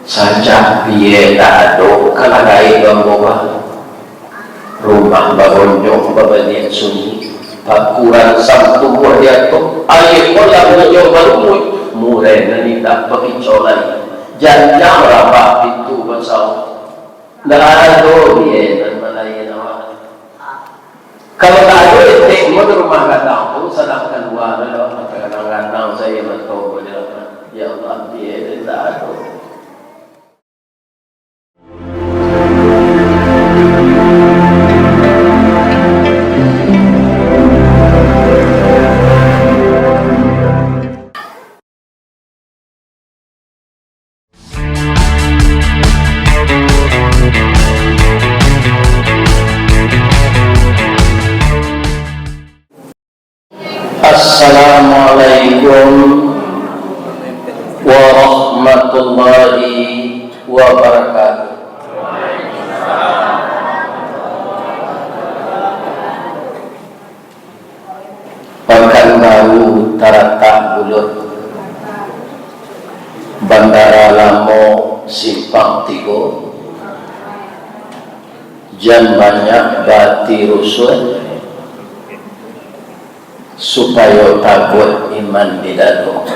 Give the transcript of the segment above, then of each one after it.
saja piye dado kalagai bamboa rumah babonjong babanian sunyi pakuran sabtu dia tu aye kolam nyo baru murai nanita pakicolai janjang rapat itu basau dado piye dan malaya nawa kalau tak ada itu mau rumah kadang sedangkan luar ada kadang-kadang saya bertobat ya Allah piye tak ada. Assalamualaikum warahmatullahi wabarakatuh. Pekanbaru Taratak Bulut Bandara Lamo Simpang Tigo Jan banyak bati rusuh supaya takut iman di dadu.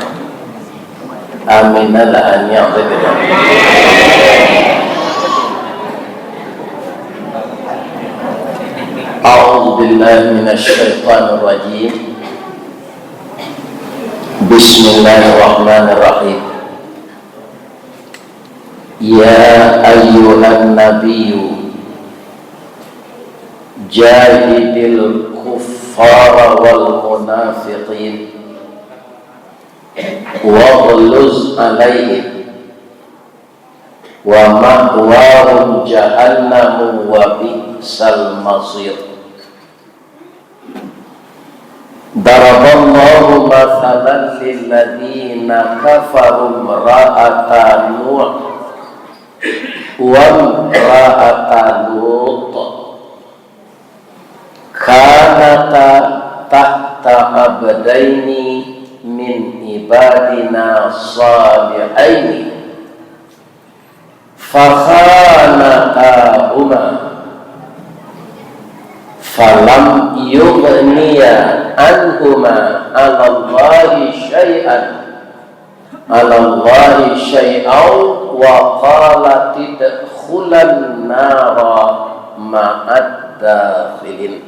Amin ala an ya'budu. A'udzu billahi minasy syaithanir rajim. Bismillahirrahmanirrahim. Ya ayyuhan nabiyyu jahidil kuffara wal munafiqin waghluz alaihim wa ma'wahum jahannamu wa bi'sal masir. Daraballahu mathalan lilladzina kafaru imra'ata Nuh wa imra'ata Lut kanata tahta abdaini min ibadina salihaini fakhanatahuma falam yughniya anhuma 'alallahi syai'an wa qalat idkhulan nara ma'ad dakhilin.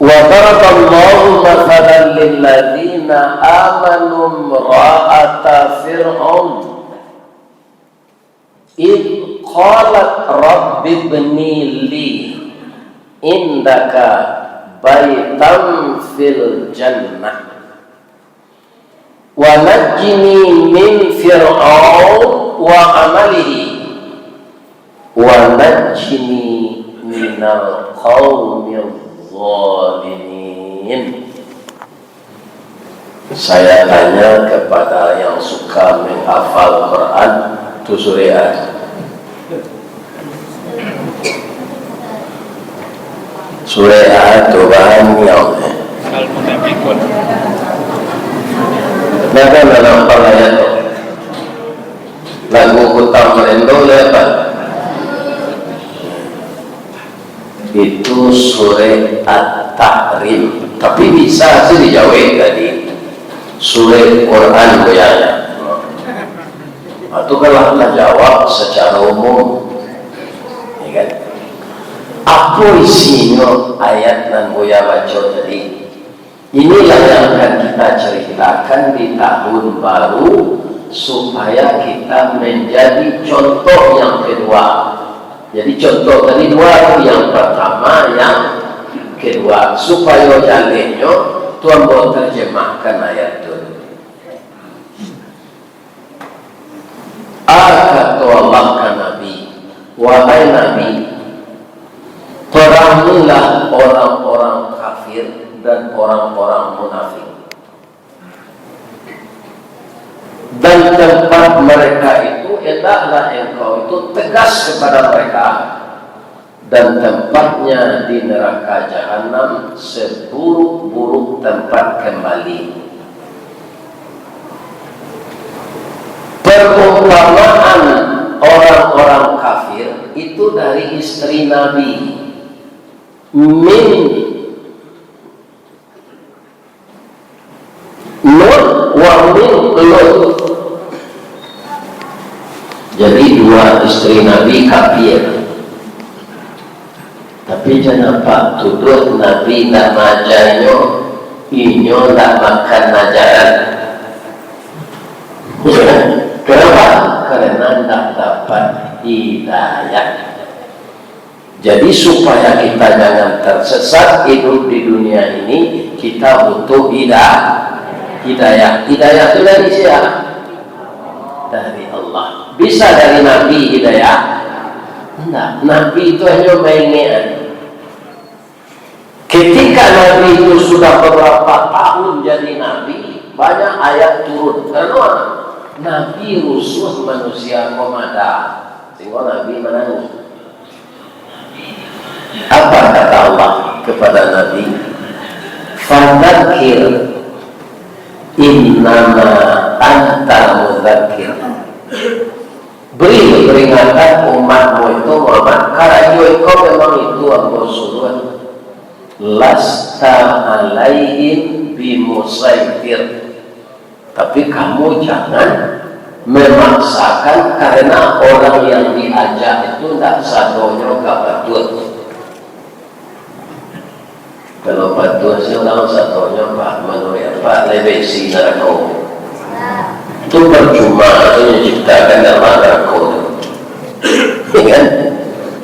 Wa daraballahu mathalan lilladzina amanu imra'ata fir'aun id qalat rabbi ibni li indaka baitan fil jannah wa najjini min fir'aun wa amalihi wa najjini minal qawmil zalimin. Saya tanya kepada yang suka menghafal Quran itu surah itu bahannya Al-Munafiqun. Maka dalam ayat lagu hutang merendo lepas itu surah At-Tahrim, tapi bisa sih dijawab tadi surah Quran goyanya. Atau kalau kita jawab secara umum, ya kan? Apa isinya ayat dan goya baca tadi? Inilah yang akan kita ceritakan di tahun baru supaya kita menjadi contoh yang kedua. Jadi contoh tadi dua, yang pertama, yang kedua, supaya jalannya Tuhan mau terjemahkan ayat itu. Kata Allah ke Nabi, wahai Nabi, perangilah orang-orang kafir dan orang-orang munafik, dan tempat mereka itu hendaklah engkau itu tegas kepada mereka, dan tempatnya di neraka jahanam seburuk-buruk tempat kembali. Perumpamaan orang-orang kafir itu dari istri Nabi. Min Nur wa min Lut. Jadi dua istri Nabi kafir. Tapi jangan pak tuduh Nabi tak majanyo, inyo tak makan najaran. Kenapa? Karena tak dapat hidayah. Jadi supaya kita jangan tersesat hidup di dunia ini, kita butuh hidayah. Hidayah itu dari siapa? Dari Allah. Bisa dari Nabi hidayah? Enggak. Nabi itu hanya mainan. Ketika Nabi itu sudah beberapa tahun jadi Nabi, banyak ayat turun. Karena Nabi rusuh manusia komada, sehingga Nabi menangis. Apa kata Allah kepada Nabi? Fadzakir innama anta mudzakir. Beri peringatan umatmu itu Muhammad, karena kau memang itu aku suruh. Lasta alaihim bimusaitir. Tapi kamu jangan memaksakan, karena orang yang diajak itu tidak sadonya gak betul. Kalau betul sih orang sadonya Pak menurut Pak lebih sinar kau. Itu percuma menciptakan nama neraka. Kan?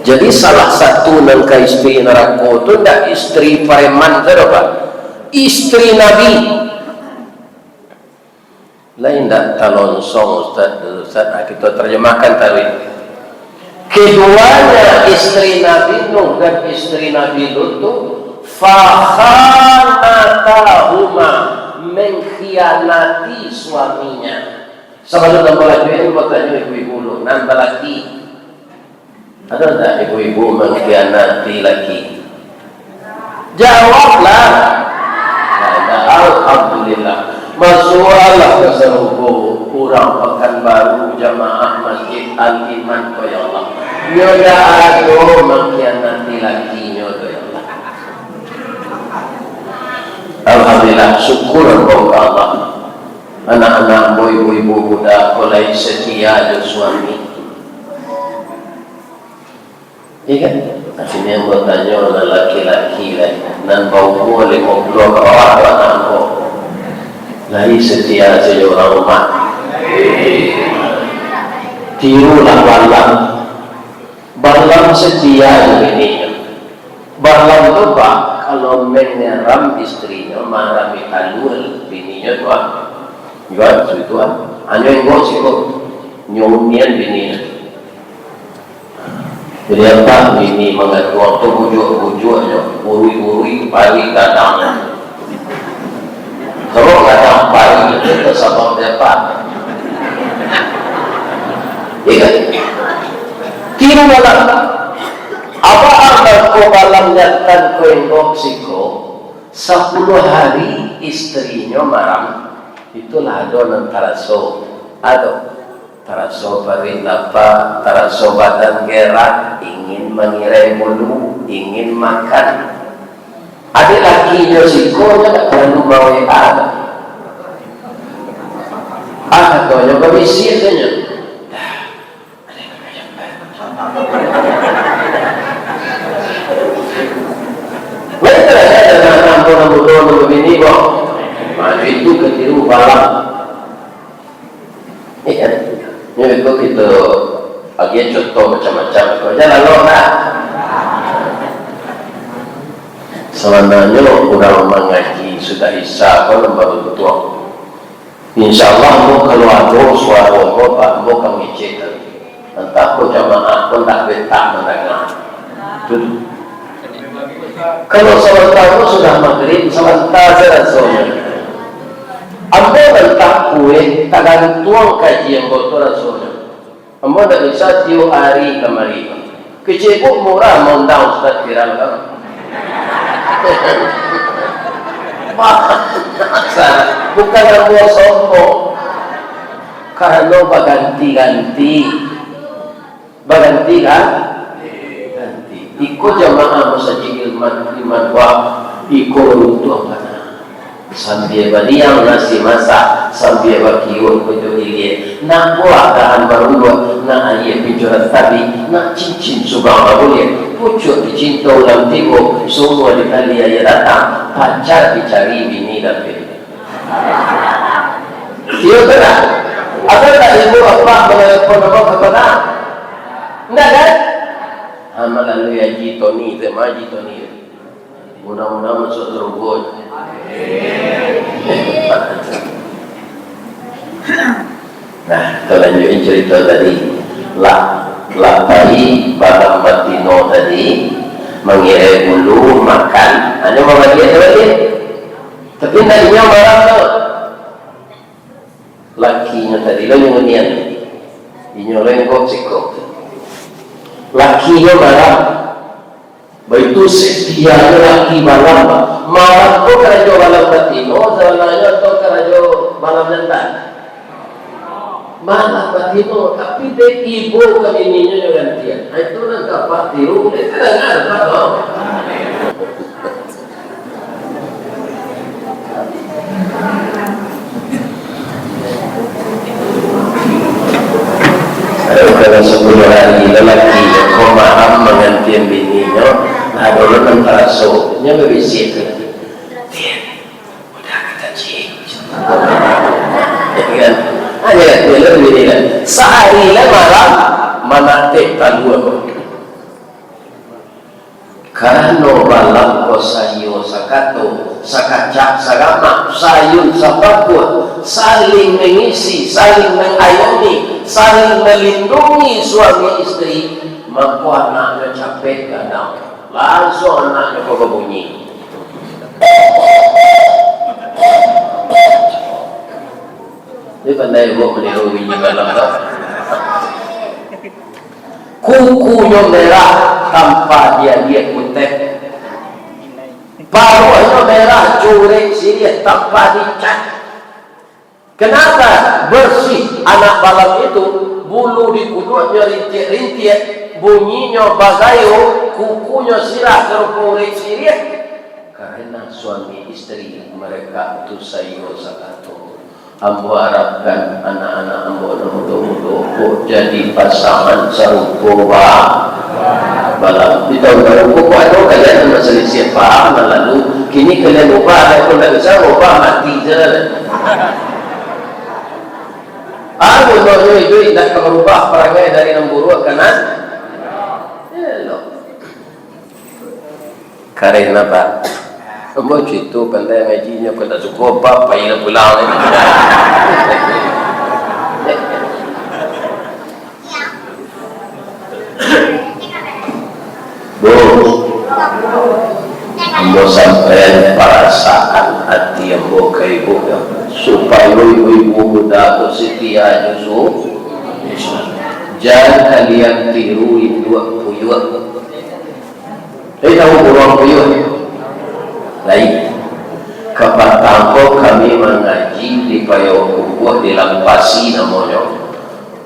Jadi salah satu nangka istri neraka itu tidak istri preman, Pak. Istri Nabi. Lain tak talonsong Ustaz, kita terjemahkan tadi. Keduanya istri Nabi Nuh dan istri Nabi Lut itu fakhanatahuma, mengkhianati suaminya. Sama dalam lagi ini bertanya ibu-ibu dulu, nambah lagi. Ada tak ibu-ibu mengkhianati lagi? Jawablah. Alhamdulillah. Masalah keserupu orang Pekanbaru jamaah Masjid Al-Iman ya Allah. Nyoda ado mengkhianati lagi nyoda ya Allah. Alhamdulillah, syukur kepada Allah. Anak-anak ibu-ibu muda mulai setia dengan suami. Iya kan? Akhirnya yang bertanya oleh laki-laki dan bau boleh ngobrol ke orang lagi setia saja orang rumah. Tirulah balam setia ini. Balam itu Pak, kalau menyerang istrinya marah mikalul bininya tuan. Jual tuan. Hanya yang gosip nyomian bininya. Jadi apa bini mengaku waktu bujuk-bujuknya, urui-urui pagi datang. Kalau datang pagi itu sabang depan. Iya. Kira malam. Apa amal kau malam nyatakan kau yang siko 10 hari istrinya maram. Itulah adon taraso. Taraso parilapa, taraso badan gerak, ingin mengirai bulu, ingin makan. Ada lakinya sikonya tak perlu bawa ada. Katanya komisi saja. Mereka ada dalam ampun begini kok. Maju itu ketiru balang. Iya, ini itu kita bagi contoh macam-macam. Kau jangan lupa. Sebenarnya orang mengaji sudah isya kalau baru tua. InsyaAllah mau kalau ada suara bapak mau kami cek. Entah kau jamaah pun tak betah mendengar. Kalau sebentar sudah maghrib, sebentar rasanya. Ambo entah kue tak gantung kaji yang botol rasanya. Ambo tak bisa tiup hari kemari. Kecebuk murah mondang Ustaz viral kan. Masa bukan yang sombong. karena baganti-ganti kan ganti ikut jamaah masjid iman wa ikut untuk mana sambil baliang nasi masak sambil bakiun kudu ilie nak buat tahan baru nak ayat bicara tadi nak cincin subang boleh pucuk dicinta ulang tiba semua dikali ayat datang pacar dicari bini dan bini dia benar ada tak ibu apa menelpon apa kepada enggak kan amalan lu ya jitoni tema jitoni mudah-mudahan masuk surga. Nah, kita lanjutin cerita tadi. Tadi Bapak Batino tadi mengirim bulu makan. Hanya mau bagi aja lagi. Tapi tadinya marah tuh. Lakinya tadi lo yang niat. Inyolen kok cikok. Lakinya marah. Begitu setia laki malam malam kok kerajo malam batino jalannya atau kerajo malam jantan malam batino tapi dek ibu kan ininya gantian itu nak dapat tiru itu dengar apa kalau 10 hari lelaki kau maham menggantian bininya ada orang terasuk nya berbisik dia udah kata cik kan hanya dia lebih kan sehari lah malam manatik taluan karena balam ko sayo sakato sakacak sagama sayun sapakut saling mengisi saling mengayomi saling melindungi suami istri mampu anaknya capek kadang langsung anaknya kok bunyi dia pandai buat meniru bunyi malam tu kukunya merah tanpa dia kutip paruhnya merah curik sirih tanpa dicat kenapa bersih anak balam itu bulu di kuduknya rintik-rintik bunyinya bagayo kukunya sirah terkurik sirih karena suami istri mereka itu sayo sakato ambo harapkan anak-anak ambo mudah-mudahan jadi pasangan sarupa balam di tahun baru itu kalian berselisih paham lalu kini kalian ubah kalau tidak bisa ubah mati je aku tahu itu tidak akan berubah perangai dari namburu kanan karena apa? Kamu cerita pandai ngajinya kau tak cukup apa payah pulang ni. Ambo sampai perasaan hati ambo ke ibu supaya ibu muda atau setia Yusuf jangan kalian tiru ibu puyuh. Tahu orang puyuh lain kepatangko kami mengaji di Payakumbuh di Lampasi namanya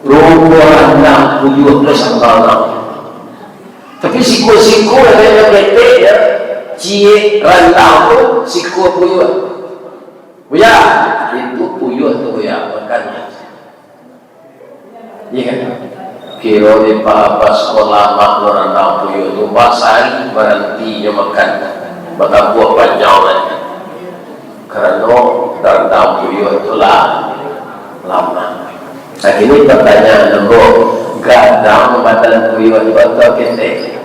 rumah 60 tersangka tapi siku-siku adanya bete ya cie rantau tu siku puyuh buya itu puyuh tu buya makannya iya kan kira di apa sekolah mak rantau puyuh tu basari berhentinya makan maka buah panjang karena rantau puyuh itulah lama. Nah ini pertanyaan nombor gadang badan puyuh itu atau kete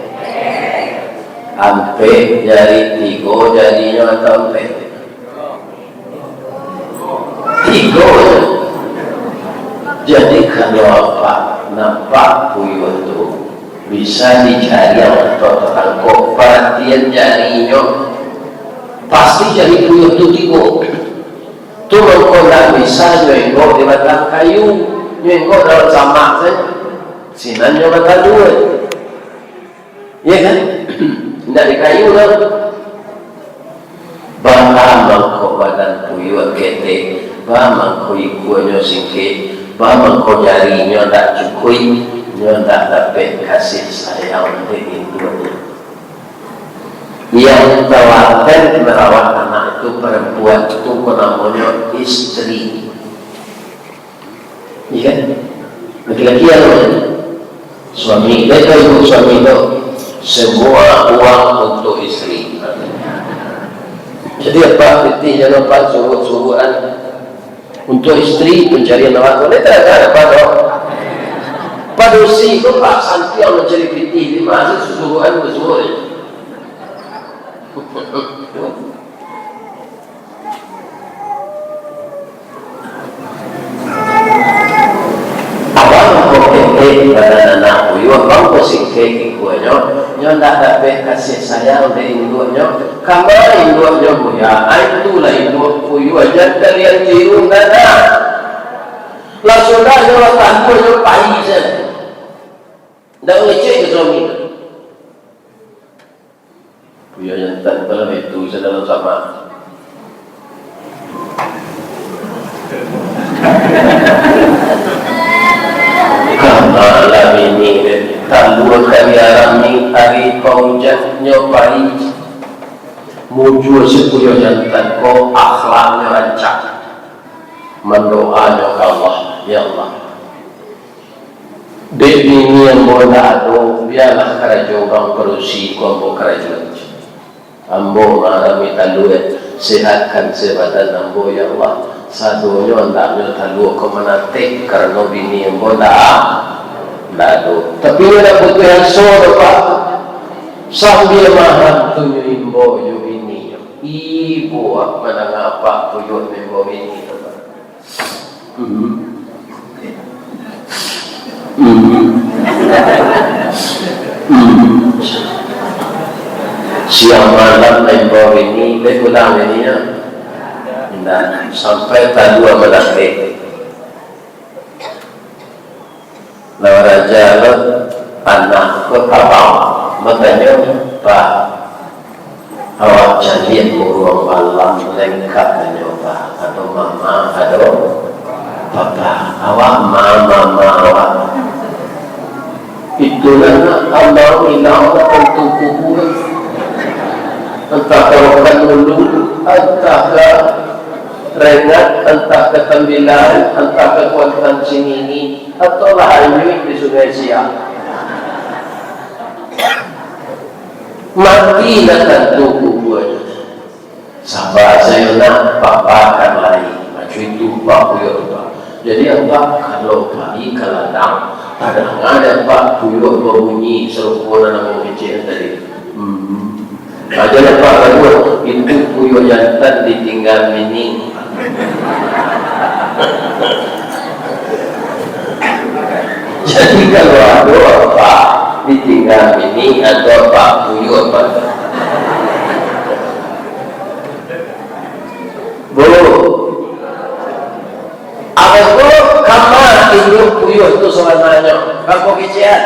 ampe jari 3 jadinya atau ampe 3 jadi kalau apa nampak puyuh itu bisa dicari atau tertangkap perhatian jarinya pasti jari puyuh itu 3 tu mengkodak bisa nyengok di batang kayu nyengok dalam samak saja sinannya batang 2 ya kan tidak di kayu kan bahkan mengkok badan puyuh kete bahkan mengkok ikuannya singkit Bama kau jari nyo tak cukup, nyo tak dapat kasih sayang dari induknya. Yang telaten merawat anak itu perempuan itu namanya istri. Iya kan? Laki-laki yang suami itu ibu suami itu semua uang untuk istri. Jadi apa? Berarti jangan lupa suruh-suruhan untuk istri pencarian nafkah. Ini tak ada apa dong. Pada usia itu Pak Santi yang mencari fitih di masa suruhan bersuruh. Abang kau keke pada anak uyuh, abang kau singke ikunya, nyo tak dapat kasih sayang dari induknya. Kamar induknya buya, itulah induk uyuh aja kalian tiru nana. Langsung dah nyo tanpa nyo pai saja. Dah ngecek ke suami. Buya yang tanpa itu sedang sama. Malam ini tandur kaliaran ni hari paujan nyobai mujur sepuluh jantan ko akhlaknya rancak mendoanya ke Allah, ya Allah baby ni yang mula ado biarlah kerja orang berusi ko ambo kerja ambo mengalami tandur sehatkan sebadan ambo, ya Allah sadonya andaknya talu ko manatik karena bini yang bola lalu tapi ada butuh yang sore Pak sambil mahal tunjuk imbo yo bini ibu mana ngapa tunjuk imbo bini siang malam imbo bini begulang ini ya. Nah, sampai tadua melakik lawan raja lo anak ke kapal makanya Pak awak cari burung malam lengkap menyoba atau mama atau papa awak mama awak itulah Allah ilah tentu kubur entah kawakan dulu entah ke rengat, entah ketembilan, entah kekuatan sini atau lahannya di Sungai Siak. Mati dan tubuh buat. Sabar saya nak papa akan lari. Macam itu Pak Puyuh. Jadi apa kalau pagi keladang kadang ada Pak Puyuh berbunyi serupa nama kecil tadi. Aja Pak Puyuh itu Puyuh jantan ditinggal mini. Jadi kalau ada apa ditinggal ini atau Pak Puyuh apa? Bu, apa bu? Kamar induk Puyuh itu selamanya. Kamu kecian?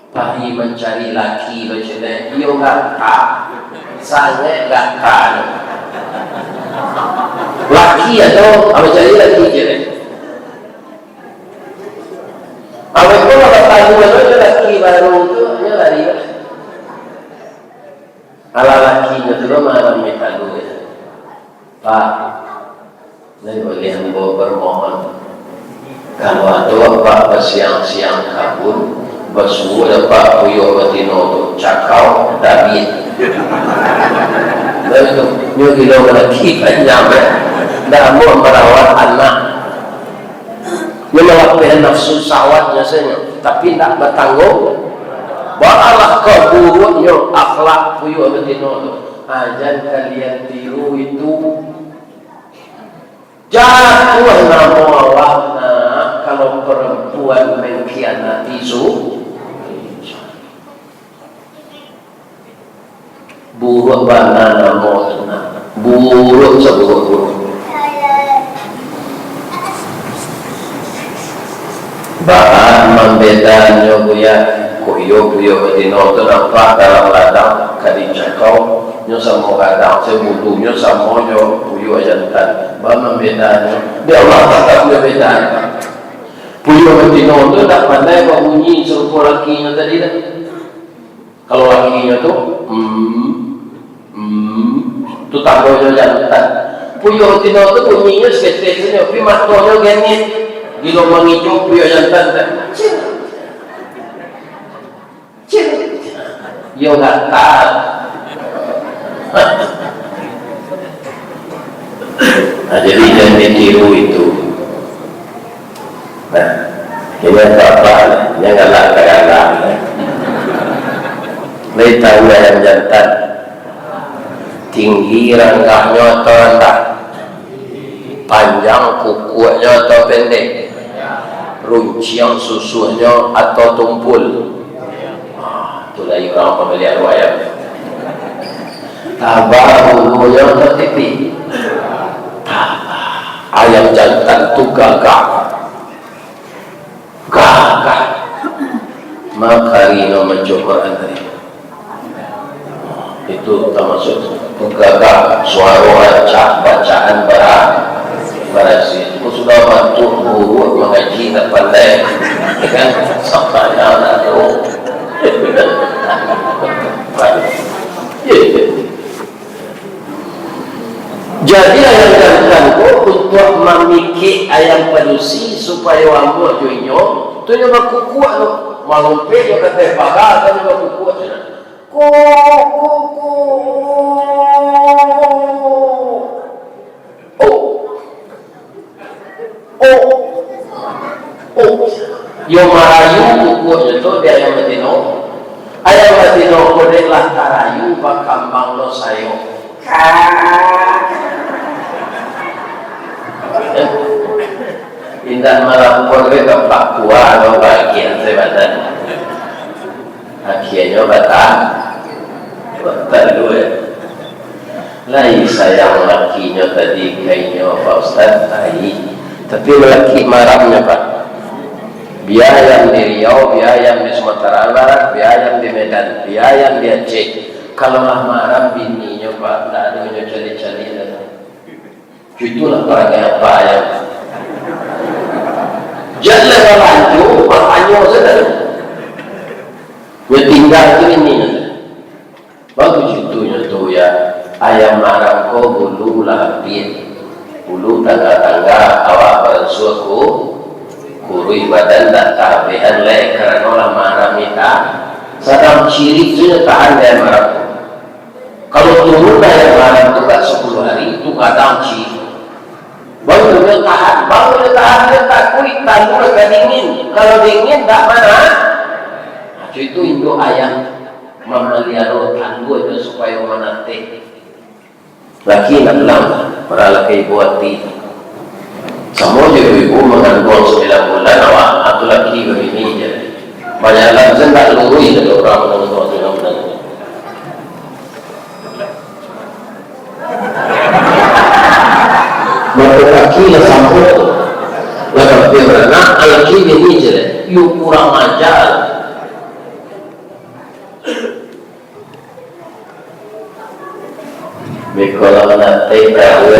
Pagi mencari laki macam ni, dia enggak kah? Saya enggak kah? Laki atau apa cari laki je? Apa itu kalau tahu itu laki baru itu dia lari. Ala laki itu lo malam minta duit. Pak, saya boleh hamba bermohon. Kalau ada apa siang-siang kabur, bersuara Pak Puyuh Batino tu cakau David. Lalu nyo kilo lagi panjang dah mau merawat anak nyo melakukan nafsu sawatnya saja tapi tak bertanggung bahalah keburuknya akhlak Puyuh Batino tu ajan kalian tiru itu jatuh nama awakna kalau perempuan mengkhianati buruk banana motna buruk seburuk-buruk bahan membedanya buya Puyuh Batino itu nampak dalam ladang kali cakau nyo sama kadang sebulu nyo sama nyo puyo jantan bama bedanya dia Allah tak ada bedanya puyo betina tu tak pandai bunyi serupa lakinya tadi dah. Kalau lakinya tu tu tanggonya jantan puyo betina tu bunyinya sekecil-kecilnya tapi matanya genit di lubang hijau puyo jantan tak yo nggak tahu. Nah, jadi jangan ditiru itu. Nah, ini apa? Yang galak-galak. Tahu yang jantan tinggi rangkanya atau rendah, panjang kukunya atau pendek, runcing susunya atau tumpul. Itulah orang pembeli ayam. Tabah bulunya tertipi. Ayam jantan tu gagah. Makarino mencoba antri. Itu termasuk gagah suara rancak bacaan berasi. Aku sudah bantu guru mengaji tak pandai. Kan sampai anak tu. Jadi ayam jantan itu untuk memikir ayam pedusi supaya wambu joinyo tu nyoba kukuak tu malumpe yo kata pagar kan nyoba kukuak tu yo marayu kukuak itu dia ayam betina kodeklah tarayu bakambang lo sayo indah melapor ke Pak Kua atau bagian sebatan akhirnya batal dulu lain sayang lakinya tadi kayaknya Pak Ustaz tapi laki marahnya Pak biaya yang di Riau, biaya yang di Sumatera Barat, biaya yang di Medan, biaya yang di Aceh. Kalau marah bininya Pak, tak ada yang cari-cari itulah orangnya apa yang jangan lanjut makanya saudara dia tinggal tu ini bagus itu ya ayam marah ko bulu lapin bulu tangga-tangga awak bersuaku kurui badan tak tabihan leh kerana orang marah minta sedang ciri itu tahan dia marah kalau turun ayam marah itu tak 10 hari itu kadang ciri baru dia tahan dia takut tangguh agak dingin kalau dingin tak mana itu induk ayam memelihara tangguh itu supaya menanti laki nak bilang para laki buati semua ibu mengandung 9 bulan awak atau laki begini je banyak langsung tak lurui dari orang mengandung 9 bulan maka kaki lah sambut lah tapi beranak laki ini je you kurang ajar kalau nanti tahu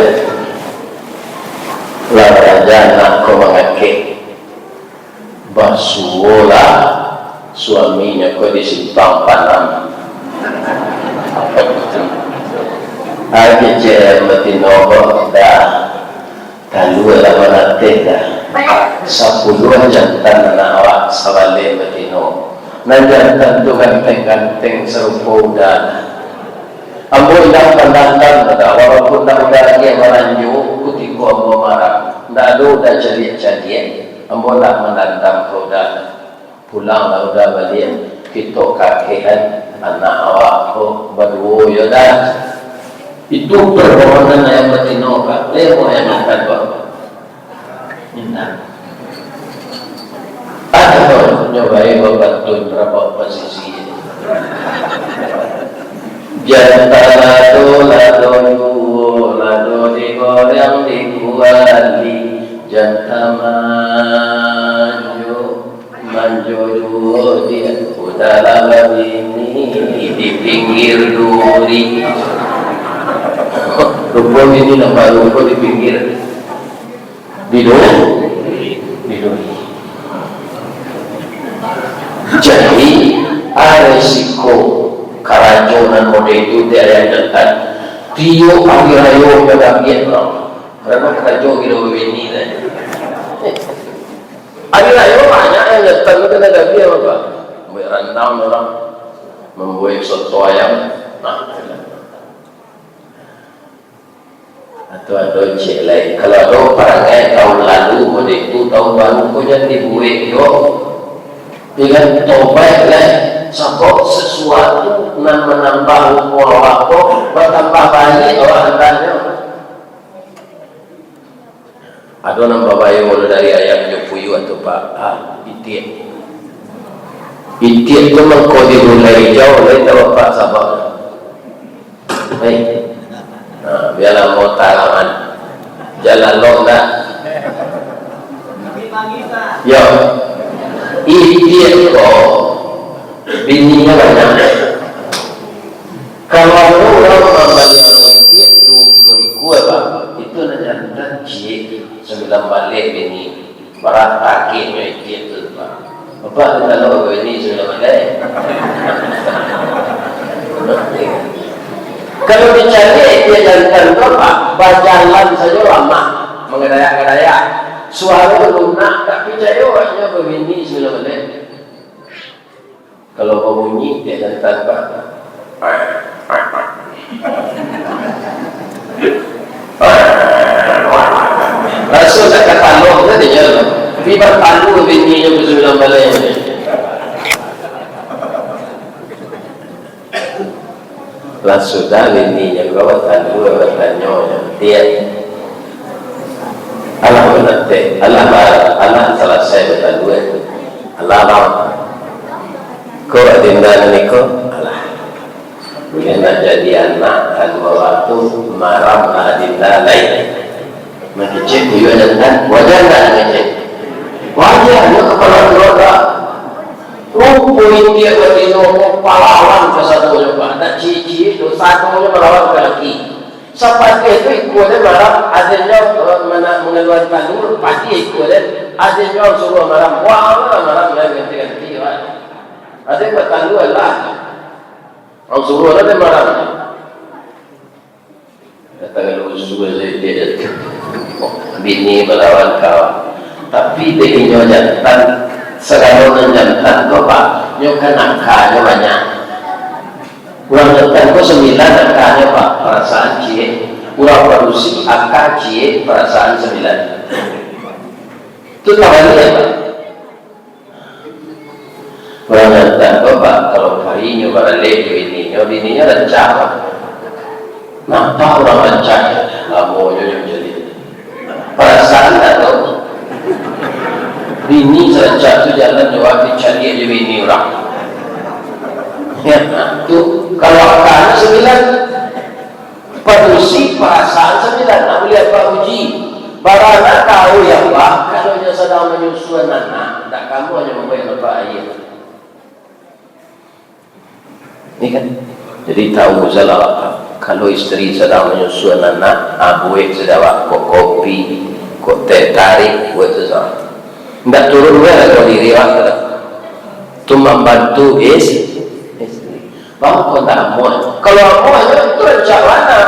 lah raja nak kau mengakik basulah suaminya kau di simpang panam ada je metinobo dah kalau lah menanti dah 10 jantan anak awak sabale metino nan jantan tu ganteng-ganteng serupa udah ambo indah pandang-pandang pada walaupun tak udah dia meranjuk kutiku ambo marah tak ada udah jadi-jadi ambo nak menantang kau dah pulang lah udah balik kita kakehan anak awak kau berdua ya dah itu permohonan yang betina Pak lemo yang minta Pak minta ada nyobai bantuin berapa posisi jantan lado digoreng dikuali jantan manjodoh dia udahlah ini di pinggir duri. Rupa ini nama rupa di pinggir di duri. Jadi resiko keracunan model itu dia yang Tio ayo berdapian loh, karena keracunan gitu begini lah. Ayo banyak yang datang ke negara dia apa? Merendam orang, membuat soto ayam, atau ada jelek. Kalau ada perangai tahun lalu, model itu tahun baru kau jangan dibuat yo. Dengan tobat lah, sebab sesuatu yang menambah umur waktu bertambah banyak orang tanya. Ada nambah banyak mulai dari ayam jepuyu atau pak itik. Itik itu mengkodi mulai jauh dari tahu pak sabab. Baik, biarlah mau talangan jalan longa. Ya. Itik kok bininya banyak. Kalau orang membeli itik 20 ekor pak, itu nanti cik 9 balik bini barat akhirnya itik itu pak. Bapak kalau ini 9 balik. Kalau dicari dia jalan pak, berjalan saja lama mengedayak-gedayak. Suara lunak tak percaya orangnya begini sudah boleh. Kalau mau bunyi dia akan tanpa. Langsung tak kata lo tadi je. Biar palu begini yang bersulam balai. Langsung dah begini yang bawa palu bertanya dia. Allah menanti, Allah selesai betul dua. Allah mau. Kau adinda ni kau, Allah. Bila nak jadi anak dan waktu maram adinda lain. Mengicip dia jangan, wajar tak mengicip? Wajar, dia kepala keluarga. Rumput dia berdino pahlawan ke satu juga. Ada cici itu satunya melawan ke laki. Seperti itu ikutnya malam adanya mengeluarkan dulu pasti ikutnya adanya suruh malam wah malam yang ganti-ganti ada yang bertandu lah orang suruh ada malam datang lu suruh dia bini melawan kau tapi dia jantan sekarang jantan kau pak nyokan angkanya banyak. Kurang datang ke 9 angkanya pak perasaan cie kurang produksi angka cie perasaan 9 itu tawannya pak kurang datang ke pak kalau harinya balik bininya rencah pak nampak orang rencah lamonya yang jadi perasaan tak tahu bini rencah itu jalan jawab dicari aja bini orang ya, tu kalau angkanya 9 produksi perasaan 9 nak lihat Pak Uji barana tahu ya Pak kalau dia sedang menyusuan anak tak kamu hanya membayar Bapak air ini kan jadi tahu salah kalau istri sedang menyusuan anak abuik sedang kok kopi kok teh tarik buat sesuatu tidak turun kalau diri itu membantu istri bahawa kau tak muat. Kalau muat itu rencana.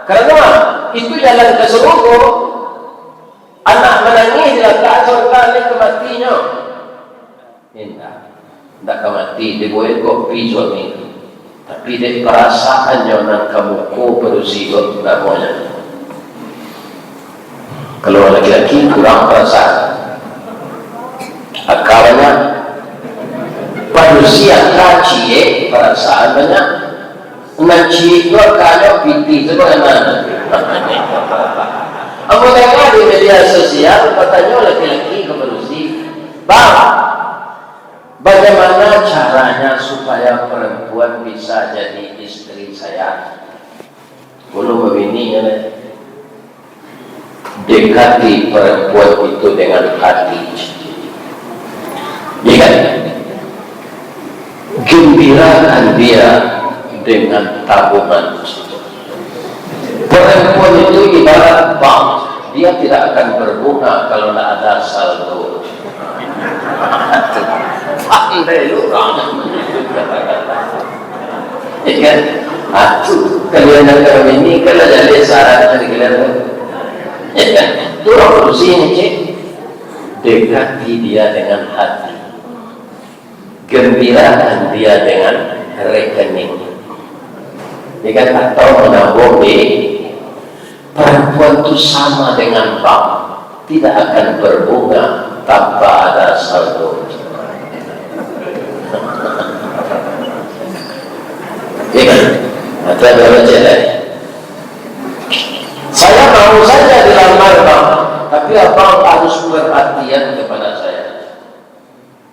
Karena itu jalan ke surga. Anak menangis dalam keadaan kematiannya. Tidak kemati. Dia boleh kopi suami. Tapi dia perasaannya nak kamu ko berusia namanya. Kalau laki-laki kurang perasaan. Akalnya manusia kacie perasaan banyak nanci itu akalnya piti sebagaimana aku tengok di media sosial katanya laki-laki keberusi bang bagaimana caranya supaya perempuan bisa jadi istri saya belum begini dekati perempuan itu dengan hati jika gembirakan dia dengan tabungan. Perempuan itu ibarat bank, dia tidak akan berbunga kalau tidak ada saldo. Pandai orang ya kan? Kalian yang ini kalau jadi saran dari kalian ya kan? Itu revolusi ini cik. Dekati dia dengan hati, gembirakan dia dengan rekening ya kan? Atau menabung di perempuan itu sama dengan bank, tidak akan berbunga tanpa ada saldo. Ya kan? Ada baca lagi. Saya mau saja dilamar bang, tapi abang harus perhatian kepada saya.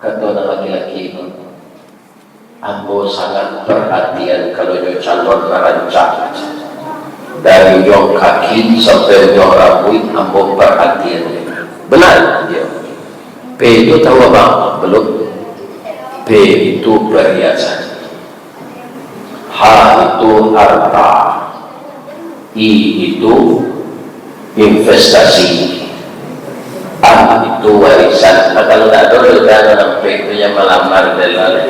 Kata orang laki-laki itu, ambo sangat perhatian kalau dia calon merancang. Dari ujung kaki sampai ujung rambut, ambo perhatian. Benar dia. P itu tahu abang? Belum. P itu perhiasan. H itu harta, I itu investasi, A itu warisan. Nah, kalau tak ada dalam itu yang melamar dalam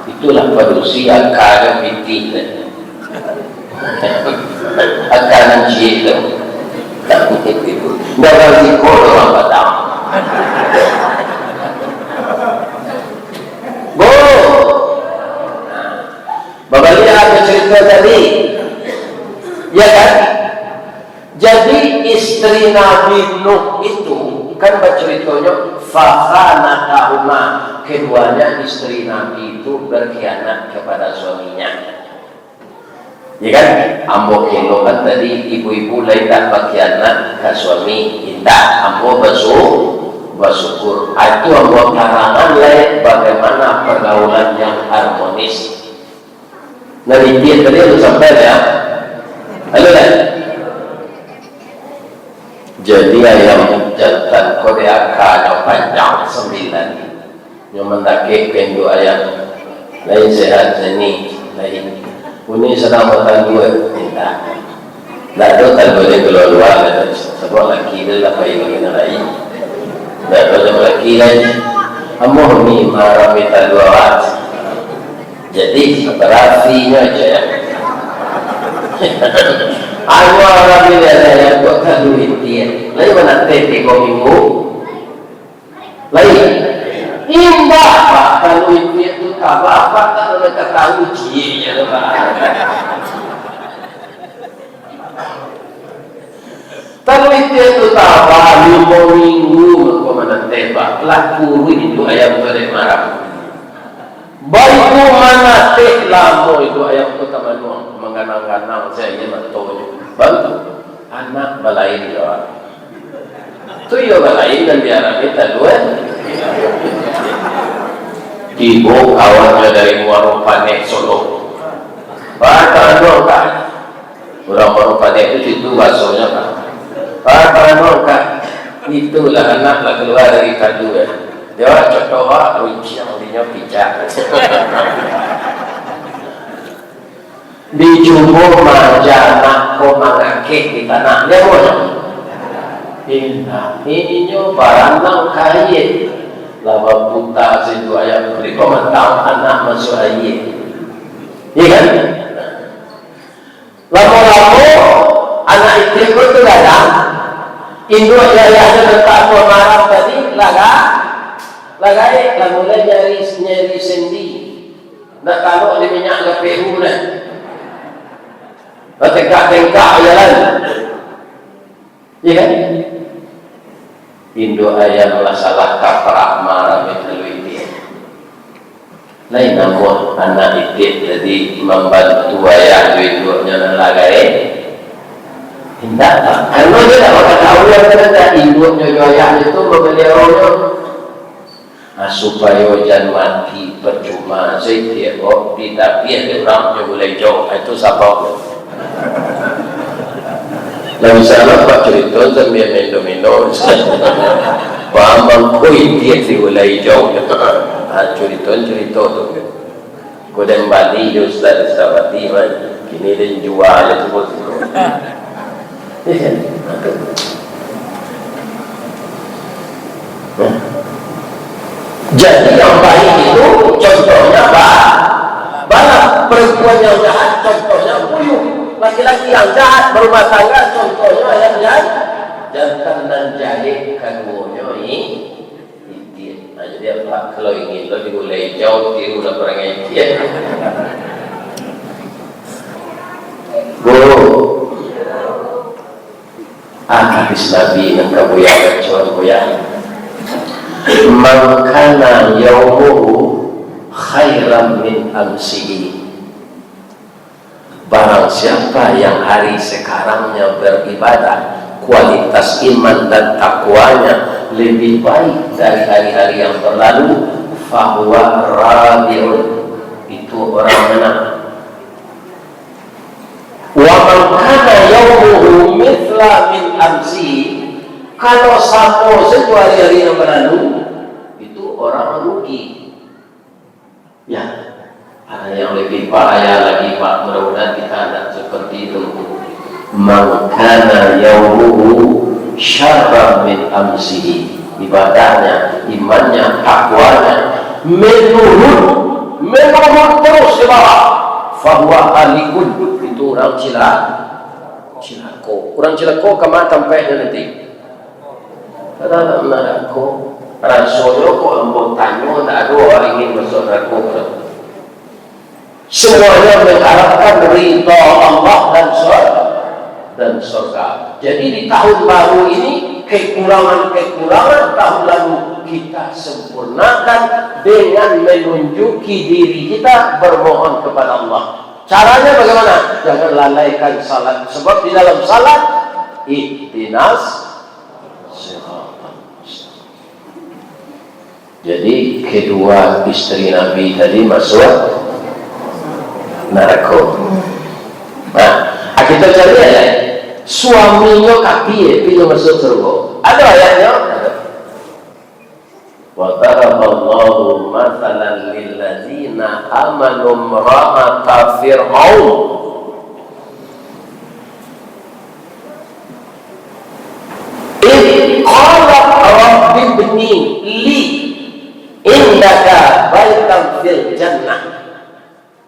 itulah manusia akan bikin akan jihad nggak berarti kodoh orang Batam. Babalik ada cerita tadi, ya kan? Jadi istri Nabi Nuh itu kan berceritanya fakhanatahuma, keduanya istri Nabi itu berkhianat kepada suaminya. Ya kan? Ambo kilo kan tadi ibu-ibu lain tak berkhianat ke suami, tidak. Ambo bersyukur. Itu ambo karangan lain bagaimana pergaulan yang harmonis. Nabi dia tadi itu sampai ya. Halo kan? Jadi ayam jantan Korea yang panjang 9 yang mendaki pendu ayam lain sehat seni lain ini sedang makan dua tidak ada tak boleh keluar sebab laki dia lah bayi lain tak ada laki lain amoh ni marah minta 2 jadi berafinya aja ya. Aku orang ini ada yang buat duit dia. Lain mana tete kau minggu? Lain. Indah pak kalau dia tu tak apa kalau mereka tahu dia je lah. Kalau dia tu tak apa 5 minggu kau mana tebak laku itu ayam boleh marah. Baiku mana teh lamo itu ayam kota manuang mengganang-ganang saya ini betul bantu anak balain jawab tu yo balain dan biara kita dua ibu kawannya dari Warupane Solo bahkan kan orang Warupane itu basonya kan bahkan kan itulah anak lah keluar dari kedua. Dia coba runci yang dinya pijak. Dijumbo majana ko mangake di tanah dia boleh. Ini nyo barang nang kaya. Lama buta situ ayam beri komentar anak masuk air. Iya kan? Lama-lama anak istri itu datang. Induk ayahnya letak pemarah tadi lagai mulai nyari sendi nak kalau di minyak GPU nak tengkak jalan ya kan Indo ayam masalah kaprah marah melalui dia lain namun anak itu jadi membantu ayah duit-duitnya dan lagai tidak karena dia tak akan tahu yang ternyata induknya ayah itu membeli orangnya supaya jangan mati percuma saya kok tidak biar orang yang boleh jauh itu sabab lalu saya pak cerita sambil mendo-mendo paham kui dia di boleh jauh cerita tu. Kemudian Bali Ustaz Sabati kini dia jual itu pun. Jadi yang baik itu contohnya banyak perempuan yang jahat contohnya buyung, laki-laki yang jahat berumah tangga contohnya yang jahat jantan dan jahil kadunya ini. Jadi apa kalau ingin lo dimulai jauh tiru lah perangai dia. Hadis Nabi yang kamu yang kecuali goyang. Man kana yaumuhu khairan min amsihi. Barang siapa yang hari sekarangnya beribadah, kualitas iman dan takwanya lebih baik dari hari-hari yang berlalu, fahuwa rabi'un, itu orang menang. Wa man kana yaumuhu mithla min amsihi, kalau sama saja hari-hari yang berlalu, itu orang rugi. Ya, ada yang lebih bahaya lagi Pak, mudah-mudahan kita tidak seperti itu. Man kana yaumuhu syarran min amsihi, ibadahnya, imannya, takwanya menurun terus ke bawah, fahuwa halikun, itu orang cilako. Orang cilako kemana tampaknya nanti? Dalam neraka. Rasanya kok embon tanya tak ada orang ingin masuk neraka. Semuanya mengharapkan ridha Allah dan surga. Jadi di tahun baru ini kekurangan tahun lalu kita sempurnakan dengan menunjuki diri kita bermohon kepada Allah. Caranya bagaimana? Jangan lalaikan salat, sebab di dalam salat ihdinas. Jadi kedua istri Nabi tadi masuk neraka. Nah, kita cari ayat. Suaminya kapiye pintu masuk surga. Ada ayatnya? Ada. Wa daraballahu mathalan lil ladzina amanu imra'ata fir'aun. In qalat rabbi ibni li indaka baitan fil jannah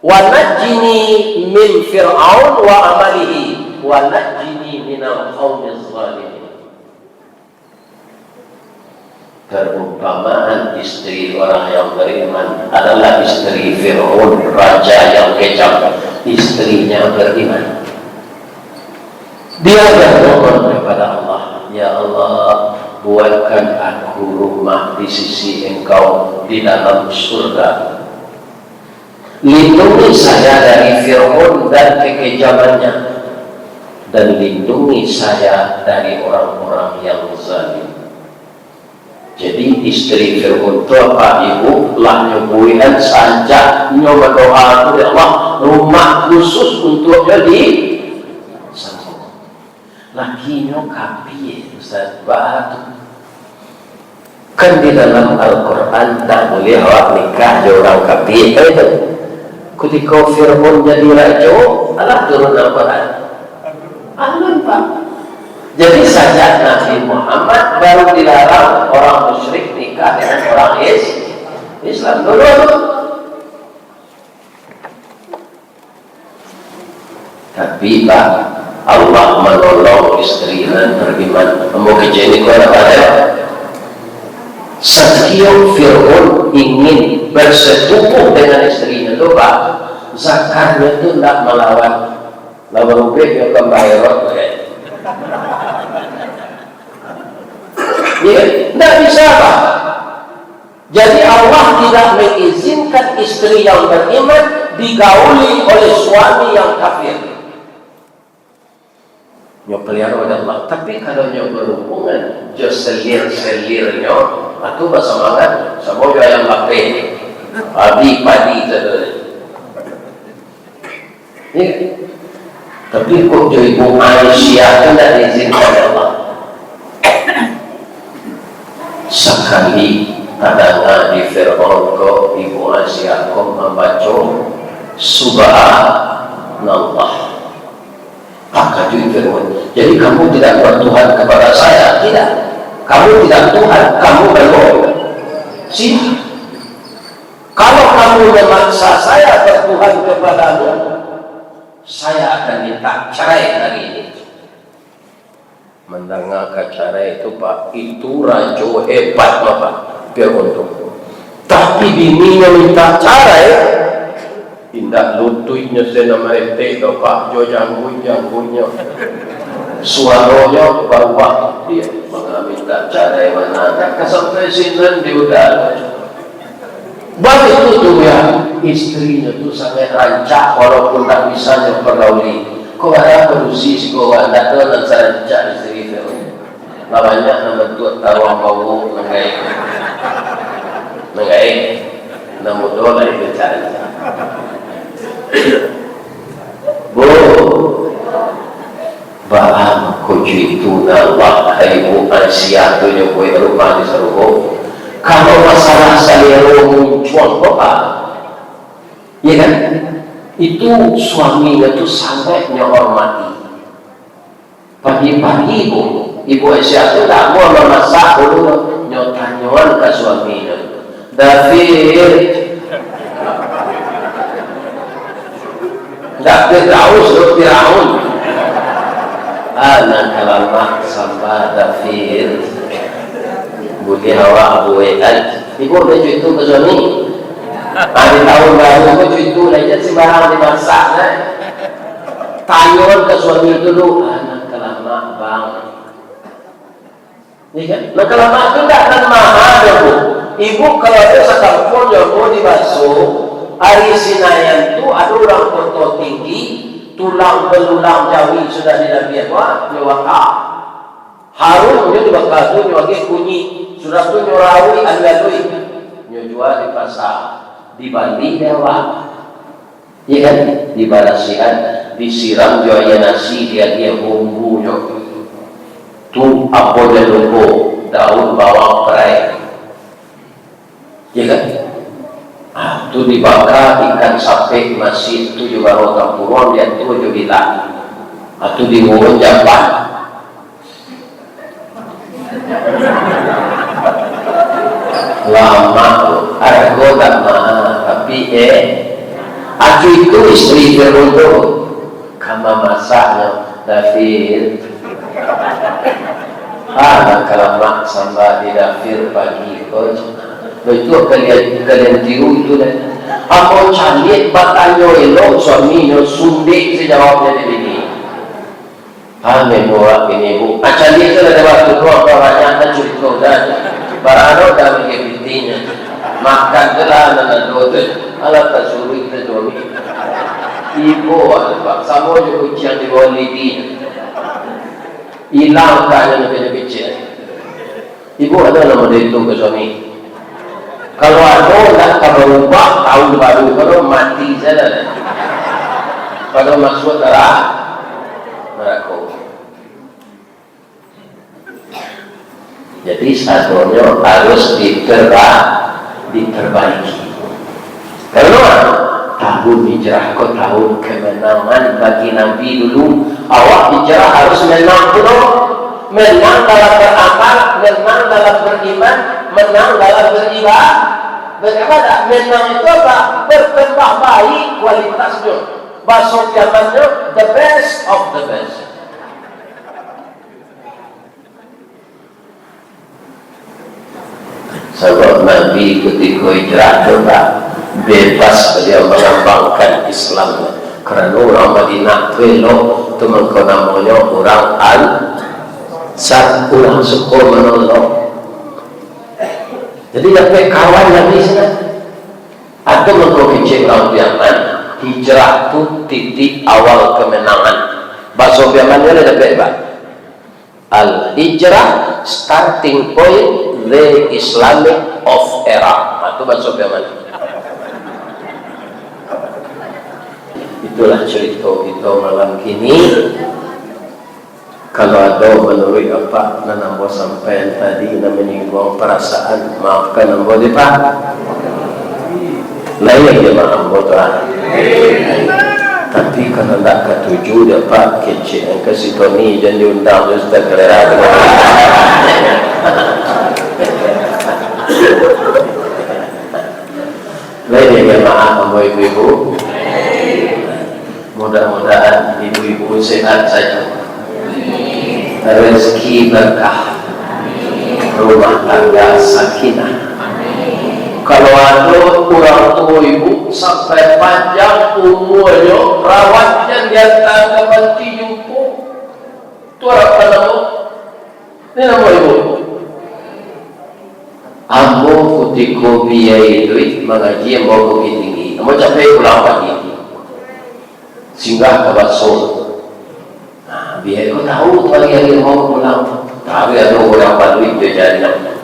wa najjini min fir'aun wa amalihi wa najjini minal qaumiz zalimin. Perumpamaan istri orang yang beriman adalah istri Fir'aun, raja yang kejam. Istrinya beriman, dia berdoa kepada Allah, ya Allah, buatkan aku rumah di sisi Engkau di dalam surga. Lindungi saya dari Fir'aun dan kekejamannya, dan lindungi saya dari orang-orang yang zalim. Jadi istri Fir'aun itu apa ibu? Lah nyubuhian saja nyoba doa ya Allah, rumah khusus untuknya di sana. Lakinya kapi Ustaz batu. Kan di dalam Al-Quran tak boleh awak nikah di orang kapi itu. Ketika Fir'aun jadi raja, Allah turun Al-Quran. Aman Pak. Jadi saja Nabi Muhammad baru dilarang orang musyrik nikah dengan orang Islam dulu. Tapi Pak, Allah menolong istri dan beriman. Mau kejadian itu ada. Setiap Fir'aun ingin bersetubuh dengan istrinya itu Pak, zakatnya itu tidak melawan. Lawan ubek yang kembali ya, tidak bisa Pak. Jadi Allah tidak mengizinkan istri yang beriman digauli oleh suami yang kafir. Nyo pelihara oleh Allah. Tapi kalau nyo berhubungan, jo selir-selirnya, itu bersemangat. Semoga yang lapeh, padi saudara. Ya. Tapi kok jo ibu Aisyah tidak diizinkan Allah. Sekali kadang di Fir'aun ko ibu Asia ko membaca Subhanallah. Maka itu Fir'aun. Jadi kamu tidak bertuhan kepada saya, tidak. Kamu tidak Tuhan, kamu belum. Siapa? Kalau kamu memaksa saya bertuhan kepadamu, saya akan minta cerai hari ini. Mendengar cerai itu Pak, itu rajo hebat Bapak. Biar untuk. Tapi bininya minta cerai, tindak lututnya senama ente Bapak, jo janggunya. Suaranya bawa dia minta cerai mana? Sampai sini dia udah. Bagi itu ya istrinya tuh sangat rancak walaupun tak bisa pergauli. Kau ada berusi si kau ada tu dan rancak istri itu. Namanya nama tu taruh bau mengai, nama tu lagi bercari. Bu, baham kuci itu Allah ibu Asia tu yang kau rumah di seruh. Kalau masalah selera muncul apa? Ya kan? Itu suaminya itu sampai menghormati. Pagi-pagi ibu Aisyah itu tak mau memasak dulu nyotan-nyotan ke suaminya. David Daus Firaun. Anak kalamak sampai David. Budi hawa Abu Wai'ad. Ibu dah cuitu ke suami. Hari tahun baru ke cuitu lagi si barang dimasak. Tanyaan ke suami dulu. Anak kelama bang. Ini kan? Nah kelama itu tidak akan mahal ya Bu. Ibu kalau ada sekampung ya Bu dibasuh. Hari Sinayan itu ada orang Porto tinggi. Tulang belulang jawi sudah dilabiat. Wah, nyawakah. Harun dia dibakar tu nyawakih kunyi. Sudah tu nyorawi algalui nyojual di pasar di Bali dewa ya kan di Balasian disiram joya nasi dia bumbu tu apa dia lupa daun bawang perai ya kan tu dibakar ikan sapi masih tu juga rotang puron dia tu juga bilang tu diurun jamban lama argo tak mahal tapi aku itu istri beruntung kama masaknya David kalamak sambal di David pagi itu kalian tiru itu dan aku canggih batanyo elok suaminya sundik sejawabnya di sini menolak ini Bu canggih itu ada waktu keluar banyak dan cerita dan barang dah mengintinya makan telah dan doa alat tersuruh kita suami ibu apa sama juga ujian di bawah lidi hilang kan yang kecil ibu ada nama itu ke suami kalau ada tak berubah tahun baru kalau mati saja kalau maksud darah mereka. Jadi satunya harus diperbaiki. Karena tahun hijrah kau tahun kemenangan bagi Nabi dulu. Awak hijrah harus menang dulu. Menang dalam beramal, menang dalam beriman, menang dalam beribadah. Bagaimana? Menang itu apa? Berkembang baik kualitasnya. Bahasa zamannya the best of the best. Sebab Nabi ketika hijrah coba bebas beliau mengembangkan Islam karena orang Madinah belok itu namanya orang Ansar orang suku menolong. Jadi dapat kawan Nabi sana atau mengkocek orang Yaman hijrah itu titik awal kemenangan. Bahasa Yaman dia dapat apa? Al-hijrah starting point the Islamic of era. Itu bahasa Yaman. Itulah cerita kita malam kini. Kalau ada menurut apa na nambo sampai tadi na menyinggung perasaan, maafkan nambo di Pak. Lain dia maaf Tuhan. Tapi kalau tak ketujuh dia Pak kecil yang ke Sitoni dan diundang Ustaz Kelera. Lain dia maaf nambo ibu-ibu. Mudah-mudahan ibu-ibu sehat saja. Rezeki berkah, rumah tangga sakinah. Kalau ada orang tua ibu sampai panjang umurnya, rawatnya dia tak berhenti jumpa. Itu apa nama? Ini nama ibu. Ambo ketika biaya duit mengaji yang bawa bukit tinggi. Ambo capai pulang pagi, singgah ke Basol. Biar kau tahu hari-hari mau pulang. Tapi ada orang paduit dia jadi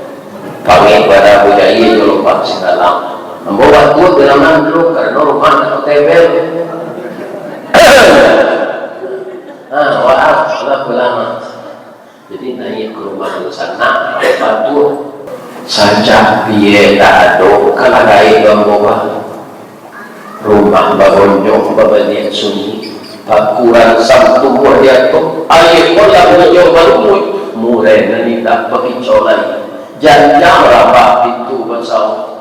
panggil pada budaya dia lupa segala. Membawa tu gerangan dulu karena rumah atau tebel. Maaf, sudah pulang. Jadi naik ke rumah sana, batu saja biar tak ada kalau gaya membawa rumah babonjong babanian sunyi. Pakuran Sabtu buat dia tu air kolam menjauh baru mulai nanti tak pergi colai janjang rapat pintu besar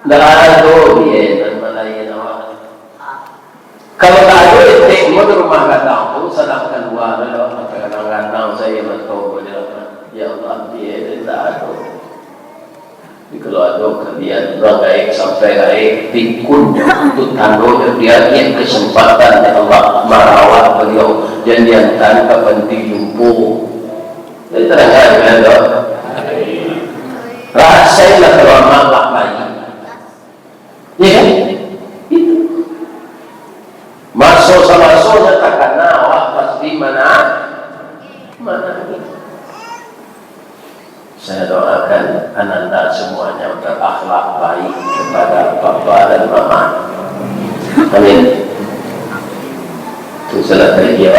dah ada dia dan Malaya awak kalau tak ada itu mau rumah kadang pun sedangkan luar ada kadang-kadang saya bertobat ya Allah dia tak ada. Kalau ada kalian bagai sampai baik pikun untuk tanduk dia yang kesempatan ya Allah merawat beliau dan yang tanpa penting jumpa itu terangkan ada rasailah kalau mamak lagi ya kan itu masuk sama masuknya tak kena awak pasti mana saya doakan ananda semuanya berakhlak baik kepada bapa dan mama. Amin. Itu selesai dia.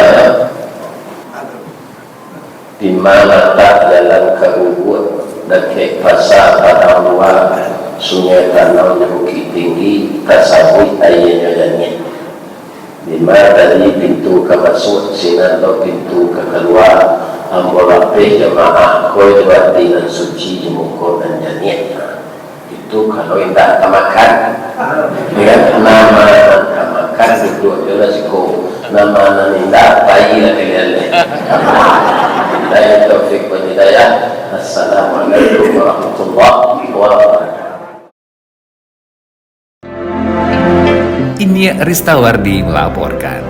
Di mana tak dalam kabur dan ke pasar pada luar sungai danau yang bukit tinggi tasawuf ayahnya dannya. Di mana tadi pintu ke masuk sinar atau pintu ke keluar. Ambo rapih jemaah kau buat dengan suci di muka dan janiat itu kalau indah kamakan dengan nama kamakan itu adalah siko nama indah bayi lah kalian hidayah taufik wa hidayah. Assalamualaikum warahmatullahi wabarakatuh. Ini Ristawardi melaporkan.